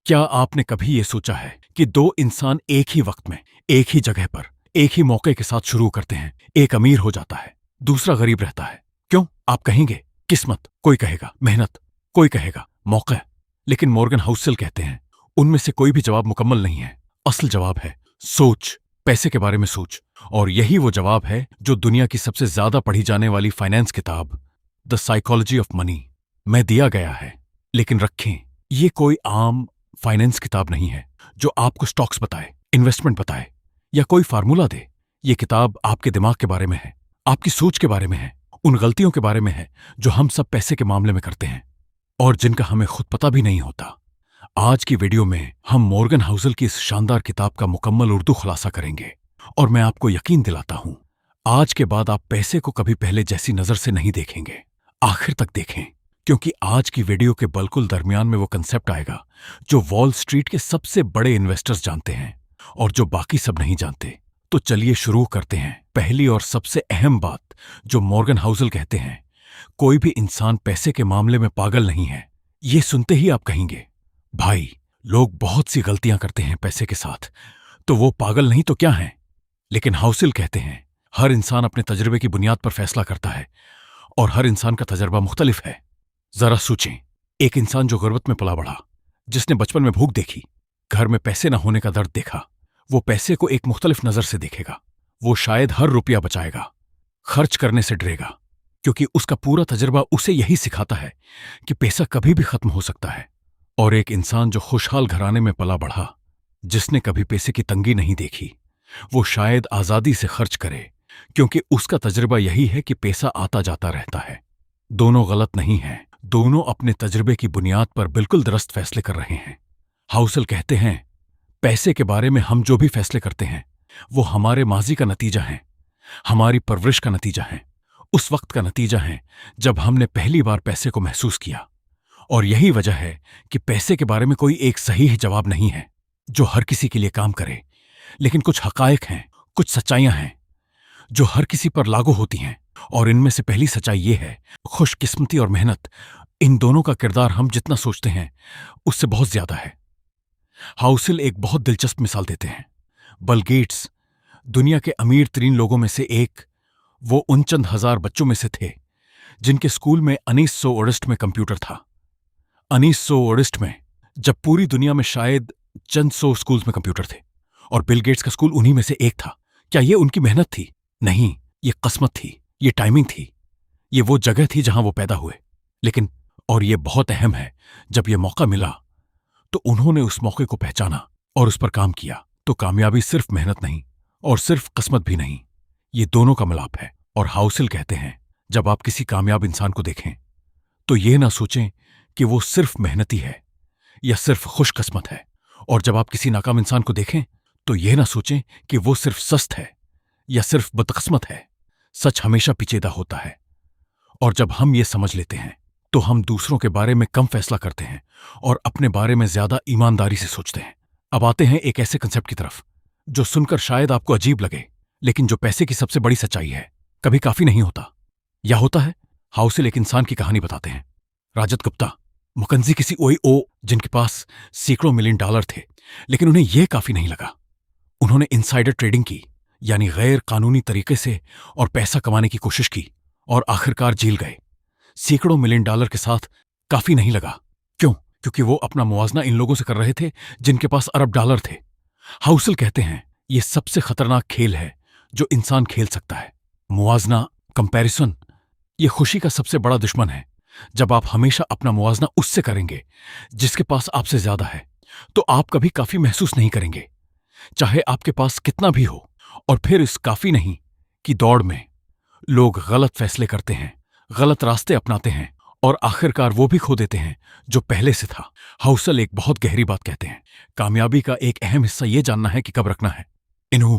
क्या आपने कभी ये सोचा है कि दो इंसान एक ही वक्त में, एक ही जगह पर, एक ही मौके के साथ शुरू करते हैं? एक अमीर हो जाता है, दूसरा गरीब रहता है। क्यों? आप कहेंगे किस्मत, कोई कहेगा मेहनत, कोई कहेगा मौका। लेकिन मॉर्गन हाउसेल कहते हैं उनमें से कोई भी जवाब मुकम्मल नहीं है। असल जवाब है सोच, पैसे के बारे में सोच। और यही वो जवाब है जो दुनिया की सबसे ज्यादा पढ़ी जाने वाली फाइनेंस किताब द साइकोलॉजी ऑफ मनी में दिया गया है। लेकिन रखें, ये कोई आम फाइनेंस किताब नहीं है जो आपको स्टॉक्स बताए, इन्वेस्टमेंट बताए या कोई फार्मूला दे। ये किताब आपके दिमाग के बारे में है, आपकी सोच के बारे में है, उन गलतियों के बारे में है जो हम सब पैसे के मामले में करते हैं और जिनका हमें खुद पता भी नहीं होता। आज की वीडियो में हम मॉर्गन हाउसेल की इस शानदार किताब का मुकम्मल उर्दू खुलासा करेंगे और मैं आपको यकीन दिलाता हूं, आज के बाद आप पैसे को कभी पहले जैसी नजर से नहीं देखेंगे। आखिर तक देखें, क्योंकि आज की वीडियो के बिल्कुल दरमियान में वो कंसेप्ट आएगा जो वॉल स्ट्रीट के सबसे बड़े इन्वेस्टर्स जानते हैं और जो बाकी सब नहीं जानते। तो चलिए शुरू करते हैं। पहली और सबसे अहम बात जो मॉर्गन हाउसेल कहते हैं, कोई भी इंसान पैसे के मामले में पागल नहीं है। ये सुनते ही आप कहेंगे, भाई लोग बहुत सी गलतियां करते हैं पैसे के साथ, तो वो पागल नहीं तो क्या है? लेकिन हाउसेल कहते हैं हर इंसान अपने तजुर्बे की बुनियाद पर फैसला करता है और हर इंसान का तजुर्बा मुख्तलिफ है। जरा सोचें, एक इंसान जो गुर्बत में पला बढ़ा, जिसने बचपन में भूख देखी, घर में पैसे न होने का दर्द देखा, वो पैसे को एक मुख्तलिफ नजर से देखेगा। वो शायद हर रुपया बचाएगा, खर्च करने से डरेगा, क्योंकि उसका पूरा तजुर्बा उसे यही सिखाता है कि पैसा कभी भी खत्म हो सकता है। और एक इंसान जो खुशहाल घराने में पला बढ़ा, जिसने कभी पैसे की तंगी नहीं देखी, वो शायद आजादी से खर्च करे, क्योंकि उसका तजुर्बा यही है कि पैसा आता जाता रहता है। दोनों गलत नहीं हैं, दोनों अपने तजुर्बे की बुनियाद पर बिल्कुल दुरुस्त फैसले कर रहे हैं। हाउसेल कहते हैं पैसे के बारे में हम जो भी फैसले करते हैं वो हमारे माजी का नतीजा है, हमारी परवरिश का नतीजा है, उस वक्त का नतीजा है जब हमने पहली बार पैसे को महसूस किया। और यही वजह है कि पैसे के बारे में कोई एक सही जवाब नहीं है जो हर किसी के लिए काम करे। लेकिन कुछ हकायक हैं, कुछ सच्चाइयां हैं जो हर किसी पर लागू होती हैं। और इनमें से पहली सच्चाई ये है, खुशकिस्मती और मेहनत, इन दोनों का किरदार हम जितना सोचते हैं उससे बहुत ज्यादा है। हाउसेल एक बहुत दिलचस्प मिसाल देते हैं। बिल गेट्स दुनिया के अमीर तरीन लोगों में से एक, वो उन चंद हजार बच्चों में से थे जिनके स्कूल में 1968 में कंप्यूटर था। 1968 में, जब पूरी दुनिया में शायद चंद सौ स्कूल्स में कंप्यूटर थे और बिल गेट्स का स्कूल उन्हीं में से एक था। क्या ये उनकी मेहनत थी? नहीं, ये किस्मत थी, ये टाइमिंग थी, ये वो जगह थी जहां वो पैदा हुए। लेकिन, और ये बहुत अहम है, जब ये मौका मिला तो उन्होंने उस मौके को पहचाना और उस पर काम किया। तो कामयाबी सिर्फ मेहनत नहीं और सिर्फ किस्मत भी नहीं, ये दोनों का मिलाप है। और हाउसेल कहते हैं जब आप किसी कामयाब इंसान को देखें तो ये ना सोचें कि वो सिर्फ मेहनती है या सिर्फ खुशकिस्मत है, और जब आप किसी नाकाम इंसान को देखें तो ये ना सोचें कि वो सिर्फ सस्त है या सिर्फ बदकिस्मत है। सच हमेशा पेचीदा होता है, और जब हम ये समझ लेते हैं तो हम दूसरों के बारे में कम फैसला करते हैं और अपने बारे में ज्यादा ईमानदारी से सोचते हैं। अब आते हैं एक ऐसे कंसेप्ट की तरफ जो सुनकर शायद आपको अजीब लगे, लेकिन जो पैसे की सबसे बड़ी सच्चाई है। कभी काफी नहीं होता, या होता है? हाउसेल एक इंसान की कहानी बताते हैं, राजत गुप्ता, मुकंजी किसी ओईओ जिनके पास सैकड़ों मिलियन डॉलर थे, लेकिन उन्हें यह काफी नहीं लगा। उन्होंने इनसाइडर ट्रेडिंग की, यानी गैर कानूनी तरीके से और पैसा कमाने की कोशिश की और आखिरकार जेल गए। सैकड़ों मिलियन डॉलर के साथ काफी नहीं लगा। क्यों? क्योंकि वो अपना मुवाजना इन लोगों से कर रहे थे जिनके पास अरब डॉलर थे। हाउसेल कहते हैं ये सबसे खतरनाक खेल है जो इंसान खेल सकता है। मुवाजना, कंपैरिजन, ये खुशी का सबसे बड़ा दुश्मन है। जब आप हमेशा अपना मुवाजना उससे करेंगे जिसके पास आपसे ज्यादा है, तो आप कभी काफी महसूस नहीं करेंगे, चाहे आपके पास कितना भी हो। और फिर इस काफी नहीं की दौड़ में लोग गलत फैसले करते हैं, गलत रास्ते अपनाते हैं और आखिरकार वो भी खो देते हैं जो पहले से था। हाउसेल एक बहुत गहरी बात कहते हैं, कामयाबी का एक अहम हिस्सा ये जानना है कि कब रखना है। इन्हू,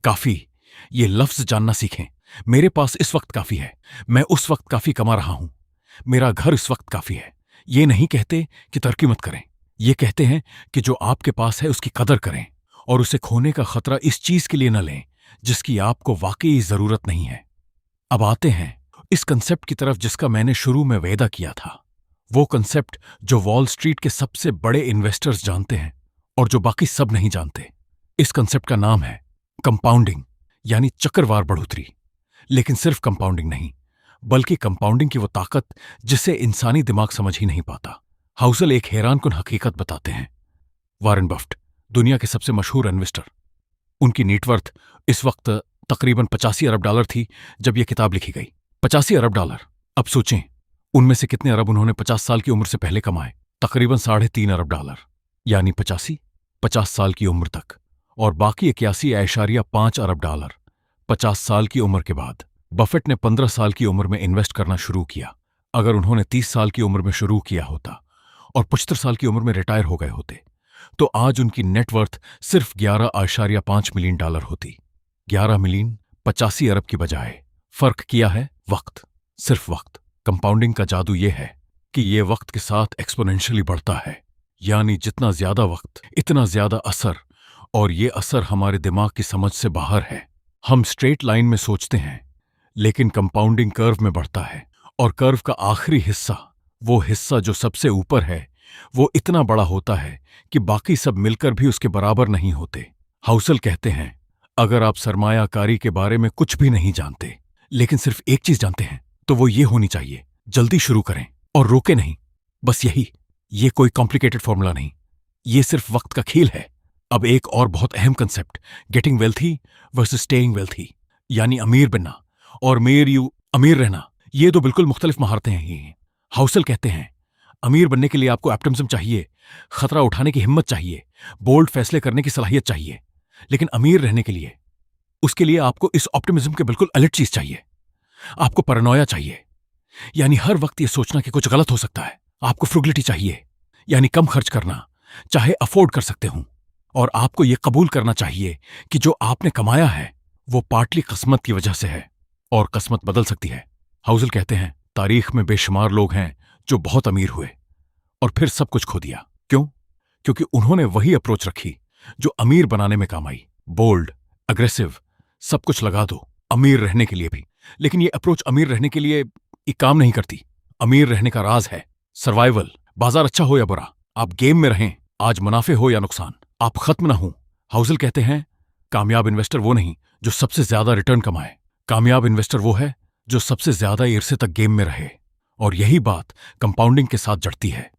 काफी, ये लफ्ज जानना सीखें। मेरे पास इस वक्त काफी है, मैं उस वक्त काफी कमा रहा हूं, मेरा घर इस वक्त काफी है। ये नहीं कहते कि तरक्की मत करें, ये कहते हैं कि जो आपके पास है उसकी कदर करें और उसे खोने का खतरा इस चीज के लिए न लें जिसकी आपको वाकई जरूरत नहीं है। अब आते हैं इस कंसेप्ट की तरफ जिसका मैंने शुरू में वायदा किया था, वो कंसेप्ट जो वॉल स्ट्रीट के सबसे बड़े इन्वेस्टर्स जानते हैं और जो बाकी सब नहीं जानते। इस कंसेप्ट का नाम है कंपाउंडिंग, यानी चक्रवार बढ़ोतरी। लेकिन सिर्फ कंपाउंडिंग नहीं, बल्कि कंपाउंडिंग की वो ताकत जिसे इंसानी दिमाग समझ ही नहीं पाता। हाउसल एक हैरानकुन हकीकत बताते हैं। वॉरेन बफेट, दुनिया के सबसे मशहूर इन्वेस्टर, उनकी नेटवर्थ इस वक्त तकरीबन 85 अरब डॉलर थी जब यह किताब लिखी गई। 85 अरब डॉलर। अब सोचें, उनमें से कितने अरब उन्होंने 50 साल की उम्र से पहले कमाए? तकरीबन 3.5 अरब डॉलर, यानी 50 साल की उम्र तक, और बाकी 81.5 अरब डॉलर 50 साल की उम्र के बाद। बफेट ने 15 साल की उम्र में इन्वेस्ट करना शुरू किया। अगर उन्होंने 30 साल की उम्र में शुरू किया होता और 75 साल की उम्र में रिटायर हो गए होते, तो आज उनकी नेटवर्थ सिर्फ 11.5 मिलियन डॉलर होती। 11 मिलियन 85 अरब की बजाय। फर्क किया है वक्त, सिर्फ वक्त। कंपाउंडिंग का जादू यह है कि यह वक्त के साथ एक्सपोनेंशियली बढ़ता है, यानी जितना ज्यादा वक्त इतना ज्यादा असर, और ये असर हमारे दिमाग की समझ से बाहर है। हम स्ट्रेट लाइन में सोचते हैं, लेकिन कंपाउंडिंग कर्व में बढ़ता है, और कर्व का आखिरी हिस्सा, वो हिस्सा जो सबसे ऊपर है, वो इतना बड़ा होता है कि बाकी सब मिलकर भी उसके बराबर नहीं होते। हाउसल कहते हैं, अगर आप सरमायाकारी के बारे में कुछ भी नहीं जानते, लेकिन सिर्फ एक चीज जानते हैं, तो वो ये होनी चाहिए, जल्दी शुरू करें और रोके नहीं। बस यही। ये कोई कॉम्प्लिकेटेड फॉर्मूला नहीं, ये सिर्फ वक्त का खेल है। अब एक और बहुत अहम concept, getting wealthy versus staying wealthy, यानी अमीर बनना और अमीर रहना, ये दो बिल्कुल मुख्तलिफ महारतें हैं ये। हाउसल कहते हैं, अमीर बनने के लिए आपको ऑप्टिमिज्म चाहिए, खतरा उठाने की हिम्मत चाहिए, बोल्ड फैसले करने की सलाहियत चाहिए। लेकिन अमीर रहने के लिए, उसके लिए आपको इस ऑप्टिमिज्म के बिल्कुल अलग चीज चाहिए। आपको पैरानोया चाहिए, यानी हर वक्त ये सोचना कि कुछ गलत हो सकता है। आपको फ्रुगलिटी चाहिए, यानी कम खर्च करना, चाहे अफोर्ड कर सकते हूं। और आपको यह कबूल करना चाहिए कि जो आपने कमाया है वो पार्टली किस्मत की वजह से है, और किस्मत बदल सकती है। हाउसल कहते हैं, तारीख में बेशुमार लोग हैं जो बहुत अमीर हुए और फिर सब कुछ खो दिया। क्यों? क्योंकि उन्होंने वही अप्रोच रखी जो अमीर बनाने में काम आई। बोल्ड, अग्रेसिव, सब कुछ लगा दो अमीर रहने के लिए भी। लेकिन ये अप्रोच अमीर रहने के लिए एक काम नहीं करती। अमीर रहने का राज है सर्वाइवल। बाजार अच्छा हो या बुरा, आप गेम में रहें, आज मुनाफे हो या नुकसान, आप खत्म ना हो। हाउसल कहते हैं, कामयाब इन्वेस्टर वो नहीं जो सबसे ज्यादा रिटर्न कमाए, कामयाब इन्वेस्टर वो है जो सबसे ज्यादा अरसे तक गेम में रहे। और यही बात कंपाउंडिंग के साथ जड़ती है।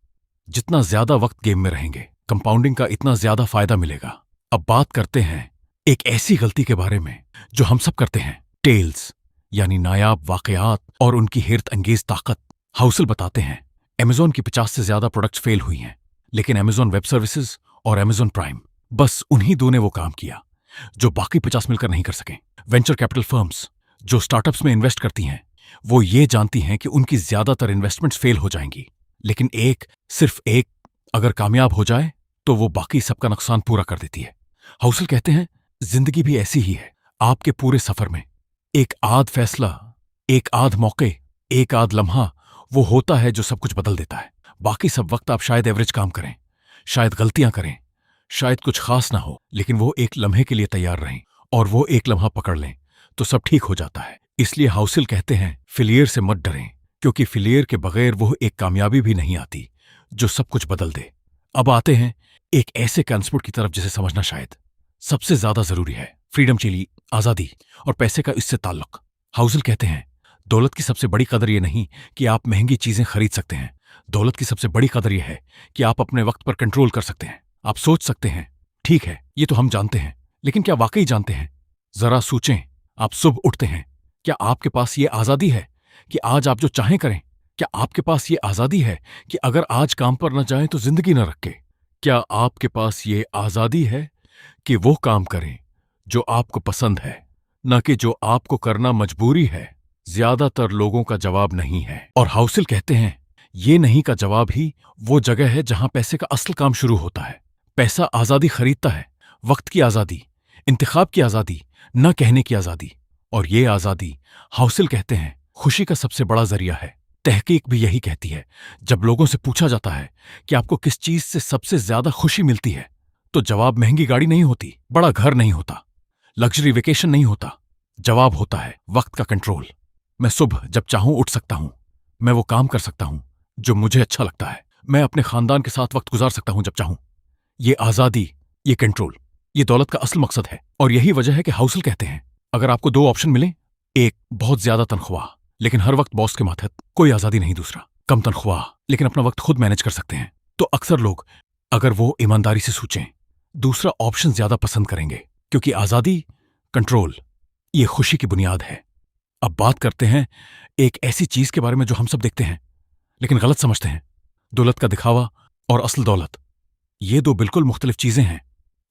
जितना ज्यादा वक्त गेम में रहेंगे, कंपाउंडिंग का इतना ज्यादा फायदा मिलेगा। अब बात करते हैं एक ऐसी गलती के बारे में जो हम सब करते हैं, टेल्स, यानी नायाब वाकयात और उनकी हैरत अंगेज ताकत। हाउसल बताते हैं, अमेज़न की 50 से ज्यादा प्रोडक्ट्स फेल हुई हैं, लेकिन अमेज़न वेब सर्विसेज और अमेज़न प्राइम, बस उन्हीं दो ने वो काम किया जो बाकी 50 मिलकर नहीं कर सके। वेंचर कैपिटल फर्म्स जो स्टार्टअप्स में इन्वेस्ट करती हैं, वो ये जानती हैं कि उनकी ज्यादातर इन्वेस्टमेंट्स फेल हो जाएंगी, लेकिन सिर्फ एक अगर कामयाब हो जाए तो वो बाकी सबका नुकसान पूरा कर देती है। हाउसल कहते हैं, जिंदगी भी ऐसी ही है। आपके पूरे सफर में एक आध फैसला, एक आध मौके, एक आध लम्हा वो होता है जो सब कुछ बदल देता है। बाकी सब वक्त आप शायद एवरेज काम करें, शायद गलतियां करें, शायद कुछ खास ना हो, लेकिन वो एक लम्हे के लिए तैयार रहें और वो एक लम्हा पकड़ लें तो सब ठीक हो जाता है। इसलिए हाउसल कहते हैं, फेलियर से मत डरें, क्योंकि फेलियर के बगैर वो एक कामयाबी भी नहीं आती जो सब कुछ बदल दे। अब आते हैं एक ऐसे कंसेप्ट की तरफ जिसे समझना शायद सबसे ज्यादा जरूरी है, फ्रीडम चिली, आजादी और पैसे का इससे ताल्लुक। हाउसल कहते हैं, दौलत की सबसे बड़ी कदर यह नहीं कि आप महंगी चीजें खरीद सकते हैं, दौलत की सबसे बड़ी कदर यह है कि आप अपने वक्त पर कंट्रोल कर सकते हैं। आप सोच सकते हैं, ठीक है ये तो हम जानते हैं, लेकिन क्या वाकई जानते हैं? जरा सोचें, आप सुबह उठते हैं, क्या आपके पास ये आजादी है कि आज आप जो चाहें करें? क्या आपके पास ये आजादी है कि अगर आज काम पर न जाएं तो जिंदगी न रखें? क्या आपके पास ये आजादी है कि वो काम करें जो आपको पसंद है, न कि जो आपको करना मजबूरी है? ज्यादातर लोगों का जवाब नहीं है। और हाउसल कहते हैं, ये नहीं का जवाब ही वो जगह है जहां पैसे का असल काम शुरू होता है। पैसा आजादी खरीदता है, वक्त की आजादी, इंतखाब की आजादी, न कहने की आजादी। और ये आजादी, हाउसल कहते हैं, खुशी का सबसे बड़ा जरिया है। तहकीक भी यही कहती है। जब लोगों से पूछा जाता है कि आपको किस चीज से सबसे ज्यादा खुशी मिलती है, तो जवाब महंगी गाड़ी नहीं होती, बड़ा घर नहीं होता, लग्जरी वेकेशन नहीं होता। जवाब होता है वक्त का कंट्रोल। मैं सुबह जब चाहूं उठ सकता हूं, मैं वो काम कर सकता हूं जो मुझे अच्छा लगता है। मैं अपने खानदान के साथ वक्त गुजार सकता हूं जब चाहूं। ये आजादी, ये कंट्रोल, ये दौलत का असल मकसद है। और यही वजह है कि हाउसल कहते हैं, अगर आपको दो ऑप्शन मिले, एक बहुत ज्यादा तनख्वाह लेकिन हर वक्त बॉस के मातहत, कोई आजादी नहीं, दूसरा कम तनख्वाह लेकिन अपना वक्त खुद मैनेज कर सकते हैं, तो अक्सर लोग, अगर वो ईमानदारी से सोचें, दूसरा ऑप्शन ज्यादा पसंद करेंगे। क्योंकि आजादी, कंट्रोल, ये खुशी की बुनियाद है। अब बात करते हैं एक ऐसी चीज के बारे में जो हम सब देखते हैं लेकिन गलत समझते हैं। दौलत का दिखावा और असल दौलत, ये दो बिल्कुल मुख्तलिफ चीजें हैं।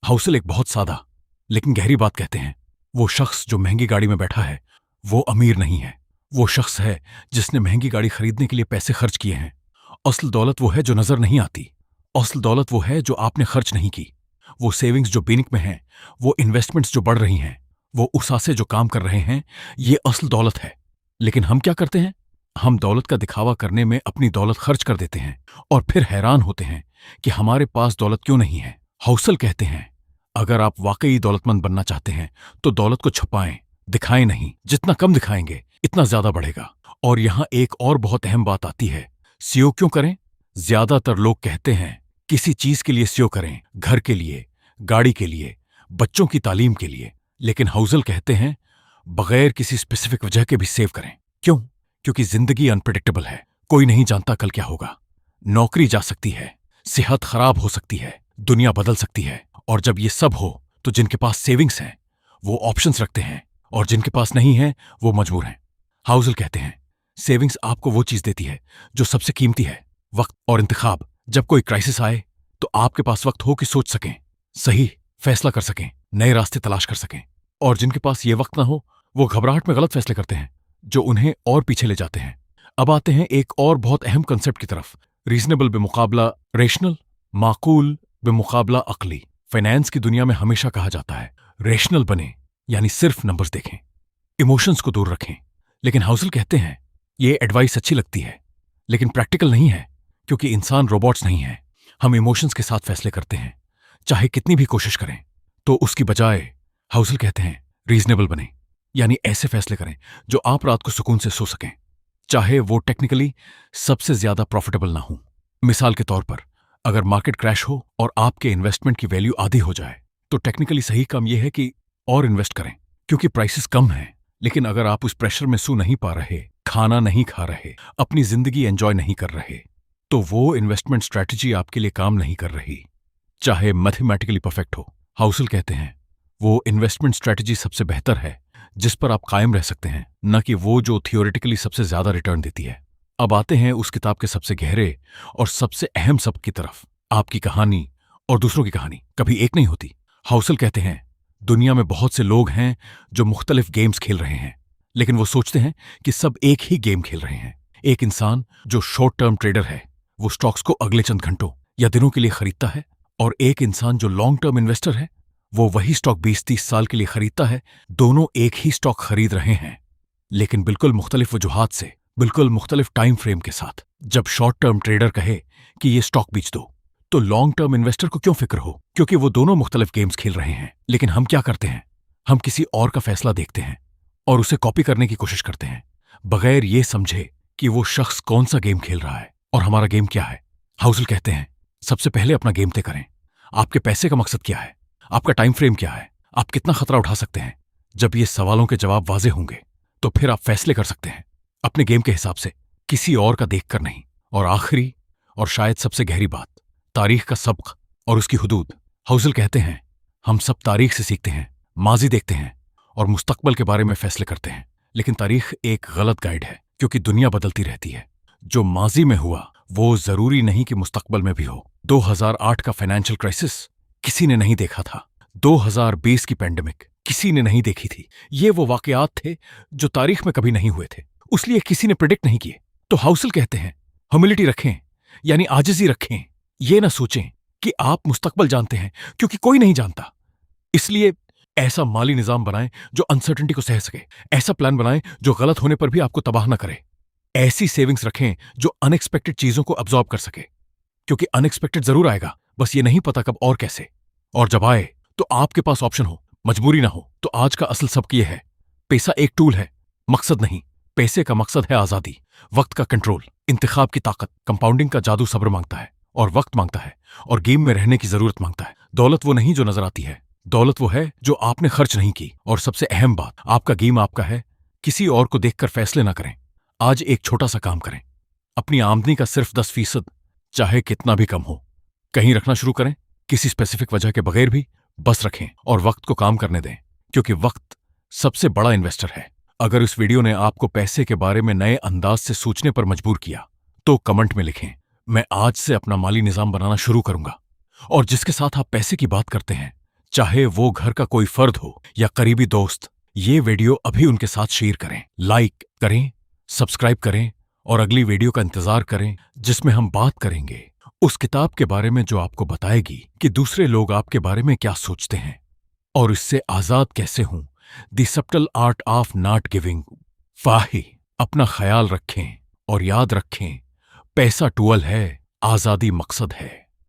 हाउसल एक बहुत सादा लेकिन गहरी बात कहते हैं। वो शख्स जो महंगी गाड़ी में बैठा है, वो अमीर नहीं है। वो शख्स है जिसने महंगी गाड़ी खरीदने के लिए पैसे खर्च किए हैं। असल दौलत वो है जो नजर नहीं आती। असल दौलत वो है जो आपने खर्च नहीं की। वो सेविंग्स जो बैंक में हैं, वो इन्वेस्टमेंट्स जो बढ़ रही हैं, वो उसासे जो काम कर रहे हैं, ये असल दौलत है। लेकिन हम क्या करते हैं? हम दौलत का दिखावा करने में अपनी दौलत खर्च कर देते हैं और फिर हैरान होते हैं कि हमारे पास दौलत क्यों नहीं है। हाउसल कहते हैं, अगर आप वाकई दौलतमंद बनना चाहते हैं तो दौलत को छुपाएं, दिखाएं नहीं। जितना कम दिखाएंगे इतना ज्यादा बढ़ेगा। और यहां एक और बहुत अहम बात आती है, सीओ क्यों करें? ज्यादातर लोग कहते हैं किसी चीज के लिए सीओ करें, घर के लिए, गाड़ी के लिए, बच्चों की तालीम के लिए। लेकिन हाउसल कहते हैं बगैर किसी स्पेसिफिक वजह के भी सेव करें। क्यों? क्योंकि जिंदगी अनप्रेडिक्टेबल है। कोई नहीं जानता कल क्या होगा। नौकरी जा सकती है, सेहत खराब हो सकती है, दुनिया बदल सकती है। और जब ये सब हो तो जिनके पास सेविंग्स हैं वो ऑप्शंस रखते हैं और जिनके पास नहीं है वो मजबूर हैं। हाउसल कहते हैं सेविंग्स आपको वो चीज देती है जो सबसे कीमती है, वक्त और इंतखाब। जब कोई क्राइसिस आए तो आपके पास वक्त हो कि सोच सकें, सही फैसला कर सकें, नए रास्ते तलाश कर सकें। और जिनके पास ये वक्त ना हो, वो घबराहट में गलत फैसले करते हैं जो उन्हें और पीछे ले जाते हैं। अब आते हैं एक और बहुत अहम कंसेप्ट की तरफ, रीजनेबल बेमुकाबला रेशनल, माकूल बेमुकाबला अक्ली। फाइनेंस की दुनिया में हमेशा कहा जाता है रेशनल बने, यानी सिर्फ नंबर्स देखें, इमोशंस को दूर रखें। लेकिन हाउसल कहते हैं ये एडवाइस अच्छी लगती है लेकिन प्रैक्टिकल नहीं है। क्योंकि इंसान रोबोट्स नहीं है। हम इमोशंस के साथ फैसले करते हैं, चाहे कितनी भी कोशिश करें। तो उसकी बजाय हाउसल कहते हैं रीजनेबल बने, यानी ऐसे फैसले करें जो आप रात को सुकून से सो सकें, चाहे वो टेक्निकली सबसे ज्यादा प्रॉफिटेबल ना हो। मिसाल के तौर पर, अगर मार्केट क्रैश हो और आपके इन्वेस्टमेंट की वैल्यू आधी हो जाए, तो टेक्निकली सही काम यह है कि और इन्वेस्ट करें क्योंकि प्राइसेस कम हैं। लेकिन अगर आप उस प्रेशर में सो नहीं पा रहे, खाना नहीं खा रहे, अपनी जिंदगी एंजॉय नहीं कर रहे, तो वो इन्वेस्टमेंट स्ट्रैटेजी आपके लिए काम नहीं कर रही, चाहे मैथमेटिकली परफेक्ट हो। हाउसल कहते हैं वो इन्वेस्टमेंट स्ट्रैटेजी सबसे बेहतर है जिस पर आप कायम रह सकते हैं, न कि वो जो थियोरेटिकली सबसे ज्यादा रिटर्न देती है। अब आते हैं उस किताब के सबसे गहरे और सबसे अहम सब की तरफ। आपकी कहानी और दूसरों की कहानी कभी एक नहीं होती। हाउसल कहते हैं दुनिया में बहुत से लोग हैं जो मुख्तलिफ गेम्स खेल रहे हैं, लेकिन वो सोचते हैं कि सब एक ही गेम खेल रहे हैं। एक इंसान जो शॉर्ट टर्म ट्रेडर है, वो स्टॉक्स को अगले चंद घंटों या दिनों के लिए खरीदता है, और एक इंसान जो लॉन्ग टर्म इन्वेस्टर है, वो वही स्टॉक 20-30 साल के लिए खरीदता है। दोनों एक ही स्टॉक खरीद रहे हैं लेकिन बिल्कुल मुख्तलिफ वजूहात से, बिल्कुल मुख्तलिफ टाइम फ्रेम के साथ। जब शॉर्ट टर्म ट्रेडर कहे कि ये स्टॉक बेच दो, तो लॉन्ग टर्म इन्वेस्टर को क्यों फिक्र हो? क्योंकि वो दोनों मुख्तलिफ गेम्स खेल रहे हैं। लेकिन हम क्या करते हैं? हम किसी और का फैसला देखते हैं और उसे कॉपी करने की कोशिश करते हैं, बगैर ये समझे कि वो शख्स कौन सा गेम खेल रहा है और हमारा गेम क्या है। हाउसल कहते हैं सबसे पहले अपना गेम तय करें। आपके पैसे का मकसद क्या है? आपका टाइम फ्रेम क्या है? आप कितना खतरा उठा सकते हैं? जब ये सवालों के जवाब वाजे होंगे तो फिर आप फैसले कर सकते हैं अपने गेम के हिसाब से, किसी और का देखकर नहीं। और आखिरी और शायद सबसे गहरी बात, तारीख का सबक और उसकी हुदूद। हाउसल कहते हैं हम सब तारीख से सीखते हैं, माजी देखते हैं और मुस्तकबल के बारे में फैसले करते हैं। लेकिन तारीख एक गलत गाइड है क्योंकि दुनिया बदलती रहती है। जो माजी में हुआ वो जरूरी नहीं कि मुस्तकबल में भी हो। 2008 का फाइनेंशियल क्राइसिस किसी ने नहीं देखा था। 2020 की पैंडेमिक किसी ने नहीं देखी थी। ये वो वाकयात थे जो तारीख में कभी नहीं हुए थे, उसलिए किसी ने प्रिडिक्ट नहीं किए। तो हाउसल कहते हैं ह्यूमिलिटी रखें, यानी आजिज़ी रखें। ये ना सोचें कि आप मुस्तकबल जानते हैं, क्योंकि कोई नहीं जानता। इसलिए ऐसा माली निजाम बनाएं जो अनसर्टेनिटी को सह सके। ऐसा प्लान बनाएं जो गलत होने पर भी आपको तबाह ना करे। ऐसी सेविंग्स रखें जो अनएक्सपेक्टेड चीजों को अब्सॉर्ब कर सके, क्योंकि अनएक्सपेक्टेड जरूर आएगा, बस ये नहीं पता कब और कैसे। और जब आए तो आपके पास ऑप्शन हो, मजबूरी ना हो। तो आज का असल सबक यह है, पैसा एक टूल है, मकसद नहीं। पैसे का मकसद है आजादी, वक्त का कंट्रोल, इंतखाब की ताकत, कंपाउंडिंग का जादू सब्र मांगता है और वक्त मांगता है और गेम में रहने की जरूरत मांगता है। दौलत वो नहीं जो नजर आती है, दौलत वो है जो आपने खर्च नहीं की। और सबसे अहम बात, आपका गेम आपका है, किसी और को देखकर फैसले ना करें। आज एक छोटा सा काम करें, अपनी आमदनी का सिर्फ 10%, चाहे कितना भी कम हो, कहीं रखना शुरू करें, किसी स्पेसिफिक वजह के बगैर भी बस रखें और वक्त को काम करने दें, क्योंकि वक्त सबसे बड़ा इन्वेस्टर है। अगर इस वीडियो ने आपको पैसे के बारे में नए अंदाज से सोचने पर मजबूर किया तो कमेंट में लिखें, मैं आज से अपना माली निजाम बनाना शुरू करूंगा। और जिसके साथ आप पैसे की बात करते हैं, चाहे वो घर का कोई फर्द हो या करीबी दोस्त, ये वीडियो अभी उनके साथ शेयर करें, लाइक करें, सब्सक्राइब करें और अगली वीडियो का इंतजार करें जिसमें हम बात करेंगे उस किताब के बारे में जो आपको बताएगी कि दूसरे लोग आपके बारे में क्या सोचते हैं और इससे आजाद कैसे हूं। The subtle art of not giving. फाही। अपना ख्याल रखें और याद रखें, पैसा टूल है, आजादी मकसद है।